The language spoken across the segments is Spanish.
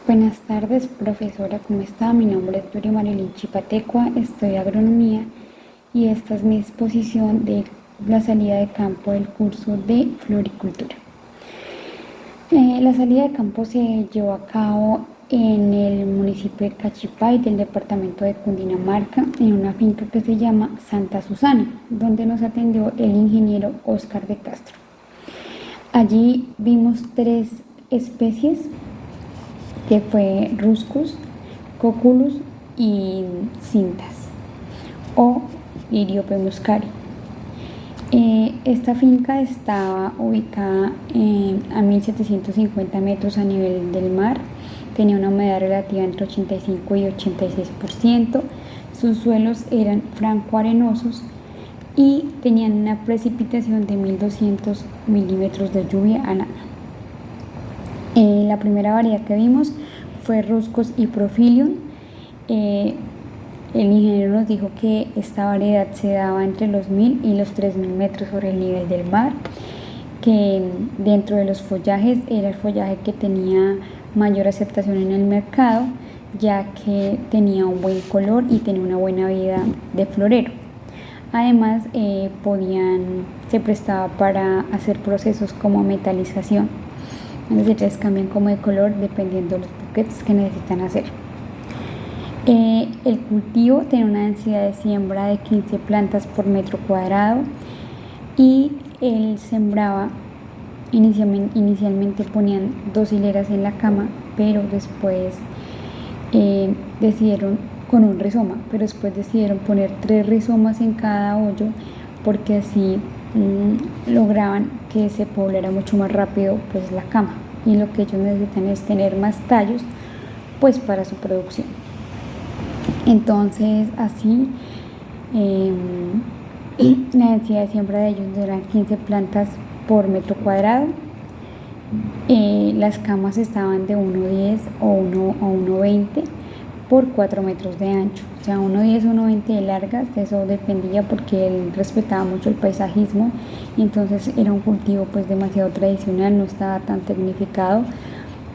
Buenas tardes, profesora, ¿cómo está? Mi nombre es Doria Marilyn Chipatecua, estudio agronomía y esta es mi exposición de la salida de campo del curso de floricultura. La salida de campo se llevó a cabo en el municipio de Cachipay del departamento de Cundinamarca, en una finca que se llama Santa Susana, donde nos atendió el ingeniero Oscar de Castro. Allí vimos 3 especies que fue Ruscus, Coculus y Cintas o Liriope muscari. Esta finca estaba ubicada a 1750 metros a nivel del mar, tenía una humedad relativa entre 85 y 86%, sus suelos eran franco-arenosos y tenían una precipitación de 1200 milímetros de lluvia al año. La primera variedad que vimos fue Ruscus y Profilium. El ingeniero nos dijo que esta variedad se daba entre los 1000 y los 3000 metros sobre el nivel del mar, que dentro de los follajes era el follaje que tenía mayor aceptación en el mercado, ya que tenía un buen color y tenía una buena vida de florero. Además, se prestaba para hacer procesos como metalización, es decir, les cambian como de color dependiendo de los buquetes que necesitan hacer. El cultivo tiene una densidad de siembra de 15 plantas por metro cuadrado y él sembraba, inicialmente ponían 2 hileras en la cama, pero después decidieron con un rizoma, pero después decidieron poner 3 rizomas en cada hoyo porque así lograban que se poblara mucho más rápido pues la cama, y lo que ellos necesitan es tener más tallos pues para su producción. Entonces así la densidad de siembra de ellos eran 15 plantas por metro cuadrado. Las camas estaban de 1,10 o 1,20 por 4 metros de ancho, o sea 1,10 o 1,20 de largas. Eso dependía porque él respetaba mucho el paisajismo y entonces era un cultivo pues demasiado tradicional, no estaba tan tecnificado.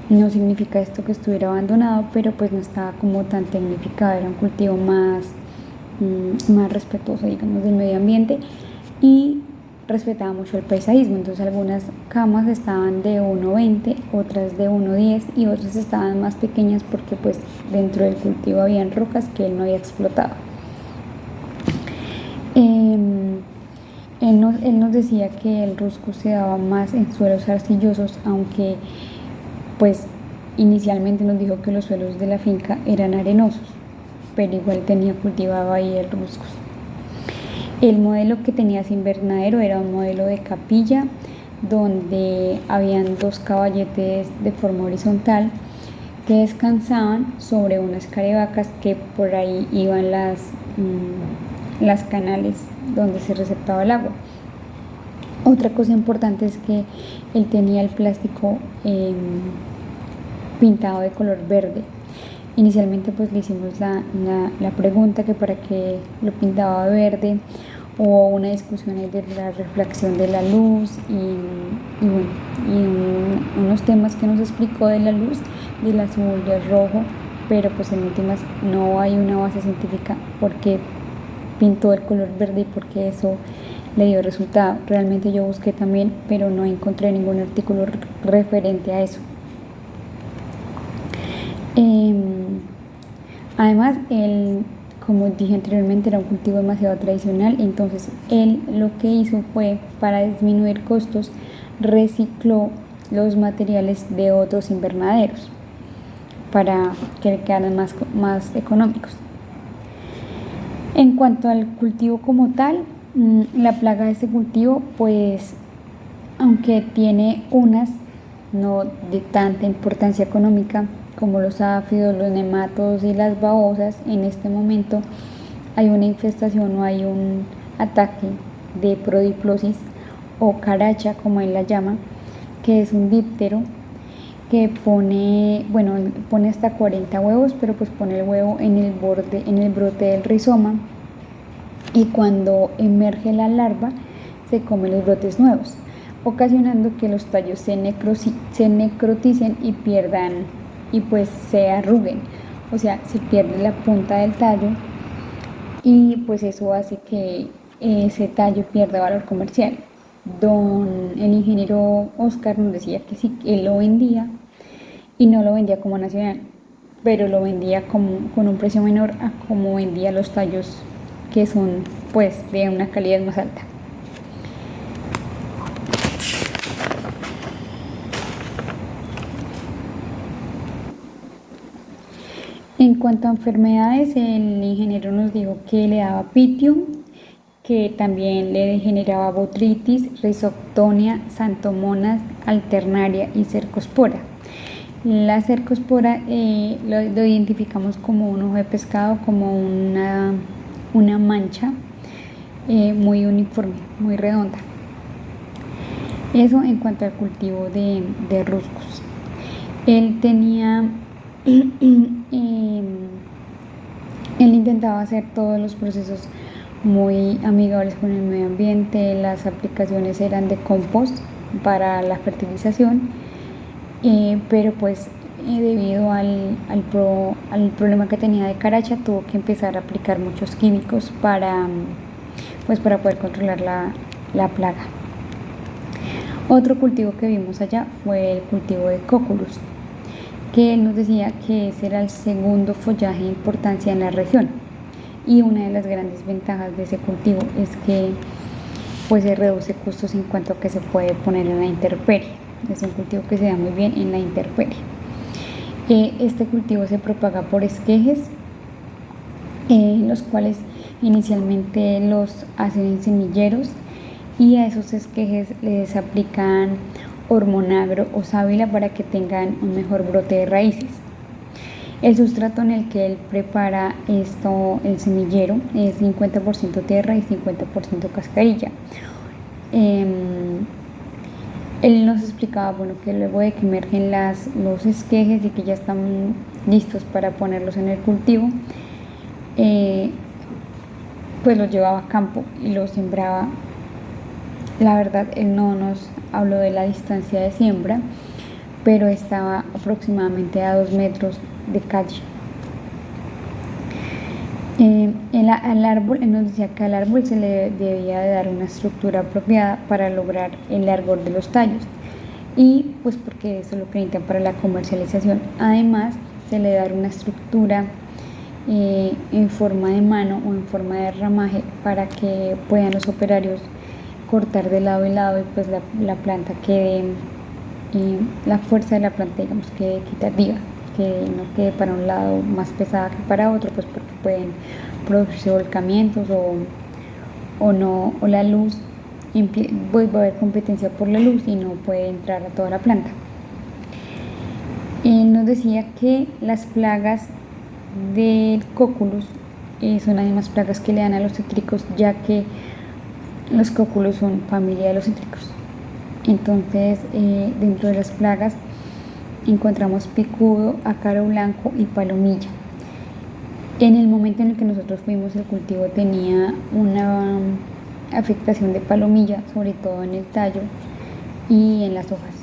No significa esto que estuviera abandonado, pero pues no estaba como tan tecnificado, era un cultivo más respetuoso, digamos, del medio ambiente y respetaba mucho el paisajismo. Entonces algunas camas estaban de 1,20, otras de 1,10 y otras estaban más pequeñas porque pues dentro del cultivo habían rocas que él no había explotado. Él nos decía que el Ruscus se daba más en suelos arcillosos, aunque pues inicialmente nos dijo que los suelos de la finca eran arenosos, pero igual tenía cultivado ahí el Ruscus. El modelo que tenía ese invernadero era un modelo de capilla donde habían 2 caballetes de forma horizontal que descansaban sobre unas carebacas que por ahí iban las canales donde se receptaba el agua. Otra cosa importante es que él tenía el plástico pintado de color verde. Inicialmente pues le hicimos la pregunta que para qué lo pintaba verde. Hubo una discusión de la reflexión de la luz y unos temas que nos explicó de la luz, del azul, del rojo, pero pues en últimas no hay una base científica porque pintó el color verde y porque eso le dio resultado. Realmente yo busqué también, pero no encontré ningún artículo referente a eso. Además, como dije anteriormente, era un cultivo demasiado tradicional, entonces él lo que hizo fue, para disminuir costos, recicló los materiales de otros invernaderos para que le quedaran más económicos. En cuanto al cultivo como tal, la plaga de este cultivo, pues aunque tiene unas no de tanta importancia económica como los áfidos, los nematodos y las babosas, en este momento hay una infestación o hay un ataque de prodiplosis o caracha, como él la llama, que es un díptero que pone hasta 40 huevos, pero pues pone el huevo en el brote del rizoma, y cuando emerge la larva se come los brotes nuevos, ocasionando que los tallos se necroticen y y pues se arruguen, o sea, se pierde la punta del tallo y pues eso hace que ese tallo pierda valor comercial. El ingeniero Oscar nos decía que sí, él lo vendía y no lo vendía como nacional, pero lo vendía con un precio menor a como vendía los tallos que son pues de una calidad más alta. En cuanto a enfermedades, el ingeniero nos dijo que le daba pitium, que también le generaba botritis, rhizoctonia, xanthomonas, alternaria y cercospora. La cercospora lo identificamos como un ojo de pescado, como una mancha muy uniforme, muy redonda. Eso en cuanto al cultivo de ruscos. Él tenía, él intentaba hacer todos los procesos muy amigables con el medio ambiente. Las aplicaciones eran de compost para la fertilización, pero pues debido al problema que tenía de caracha, tuvo que empezar a aplicar muchos químicos para poder controlar la plaga. Otro cultivo que vimos allá fue el cultivo de cóculus, que él nos decía que ese era el segundo follaje de importancia en la región, y una de las grandes ventajas de ese cultivo es que pues se reduce costos en cuanto a que se puede poner en la intemperie. Es un cultivo que se da muy bien en la intemperie. Este cultivo se propaga por esquejes, los cuales inicialmente los hacen en semilleros, y a esos esquejes les aplican hormonagro o sábila para que tengan un mejor brote de raíces. El sustrato en el que él prepara el semillero, es 50% tierra y 50% cascarilla. Él nos explicaba que luego de que emergen los esquejes y que ya están listos para ponerlos en el cultivo, pues los llevaba a campo y los sembraba. La verdad, él no nos habló de la distancia de siembra, pero estaba aproximadamente a 2 metros de calle. Al árbol, él nos decía que al árbol se le debía de dar una estructura apropiada para lograr el largor de los tallos, y pues porque eso es lo que necesitan para la comercialización. Además, se le da una estructura en forma de mano o en forma de ramaje para que puedan los operarios cortar de lado y lado, y pues la planta quede, la fuerza de la planta, digamos, quede equitativa, que no quede para un lado más pesada que para otro, pues porque pueden producirse volcamientos o la luz, pues va a haber competencia por la luz y no puede entrar a toda la planta. Él nos decía que las plagas del cóculus son las mismas plagas que le dan a los cítricos, ya que los cóculus son familia de los cítricos. Entonces, dentro de las plagas encontramos picudo, ácaro blanco y palomilla. En el momento en el que nosotros fuimos, el cultivo tenía una afectación de palomilla, sobre todo en el tallo y en las hojas.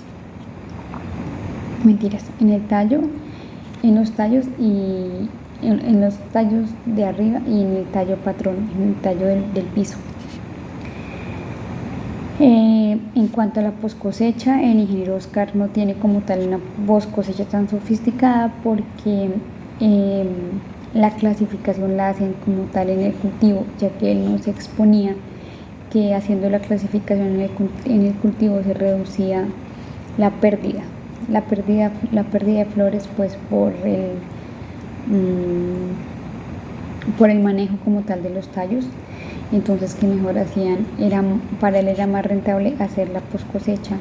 Mentiras, en el tallo, en los tallos y en los tallos de arriba, y en el tallo patrón, en el tallo del piso. En cuanto a la post cosecha, el ingeniero Oscar no tiene como tal una post cosecha tan sofisticada, porque la clasificación la hacen como tal en el cultivo, ya que él nos exponía que haciendo la clasificación en el cultivo se reducía la pérdida de flores, pues por el manejo como tal de los tallos. Entonces, que mejor para él era más rentable hacer la post cosecha,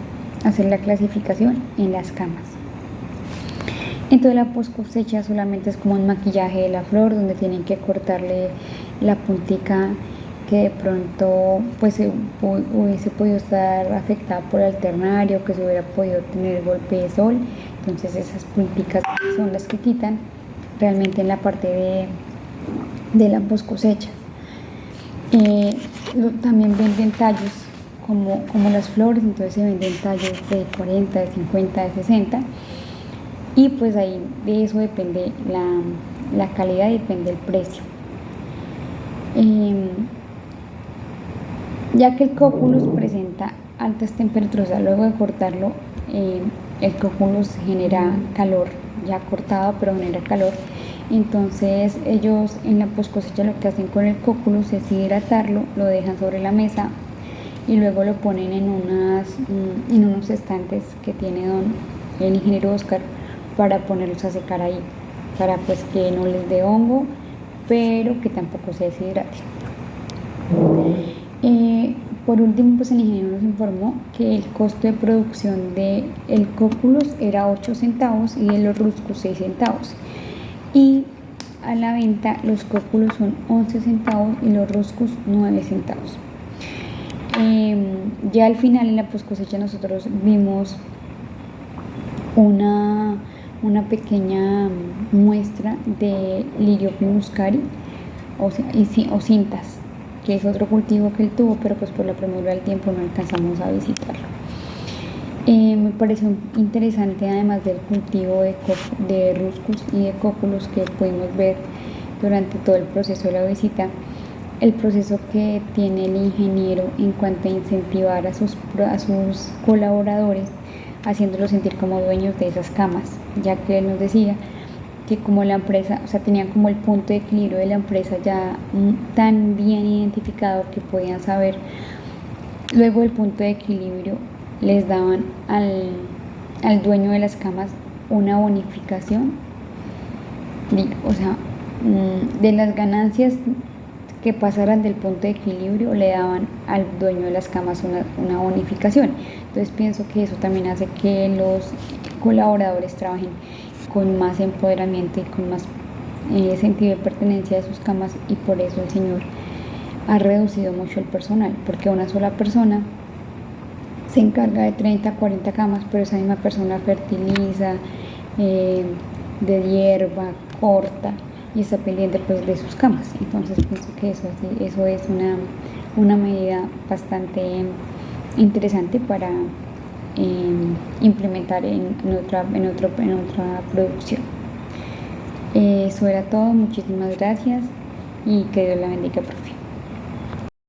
hacer la clasificación en las camas. Entonces, la post cosecha solamente es como un maquillaje de la flor, donde tienen que cortarle la puntica que de pronto pues hubiese podido estar afectada por alternario, que se hubiera podido tener golpe de sol. Entonces, esas punticas son las que quitan realmente en la parte de la post cosecha. También venden tallos como las flores, entonces se venden tallos de 40, de 50, de 60, y pues ahí de eso depende la calidad y depende el precio. Ya que el cóculus presenta altas temperaturas, luego de cortarlo, el cóculus genera calor, ya cortado pero genera calor. Entonces ellos en la post cosecha lo que hacen con el cóculus es hidratarlo, lo dejan sobre la mesa y luego lo ponen en unos estantes que tiene el ingeniero Oscar para ponerlos a secar ahí, para pues que no les dé hongo, pero que tampoco se deshidrate. Por último, pues el ingeniero nos informó que el costo de producción del cóculus era 8 centavos y de los ruscos 6 centavos. Y a la venta los cóculos son 11 centavos y los ruscos 9 centavos. Ya al final en la post cosecha nosotros vimos una pequeña muestra de Liriopsis muscari o cintas, que es otro cultivo que él tuvo, pero pues por la premura del tiempo no alcanzamos a visitarlo. Me pareció interesante, además del cultivo de ruscus y de cóculos que pudimos ver durante todo el proceso de la visita, el proceso que tiene el ingeniero en cuanto a incentivar a sus colaboradores, haciéndolos sentir como dueños de esas camas, ya que él nos decía que como la empresa, o sea, tenían como el punto de equilibrio de la empresa ya tan bien identificado que podían saber, luego del punto de equilibrio les daban al dueño de las camas una bonificación, o sea, de las ganancias que pasaran del punto de equilibrio le daban al dueño de las camas una bonificación. Entonces pienso que eso también hace que los colaboradores trabajen con más empoderamiento y con más sentido de pertenencia de sus camas, y por eso el señor ha reducido mucho el personal, porque una sola persona se encarga de 30, 40 camas, pero esa misma persona fertiliza, de hierba, corta y está pendiente pues de sus camas. Entonces pienso que eso es una medida bastante interesante para implementar en otra producción. Eso era todo, muchísimas gracias y que Dios la bendiga.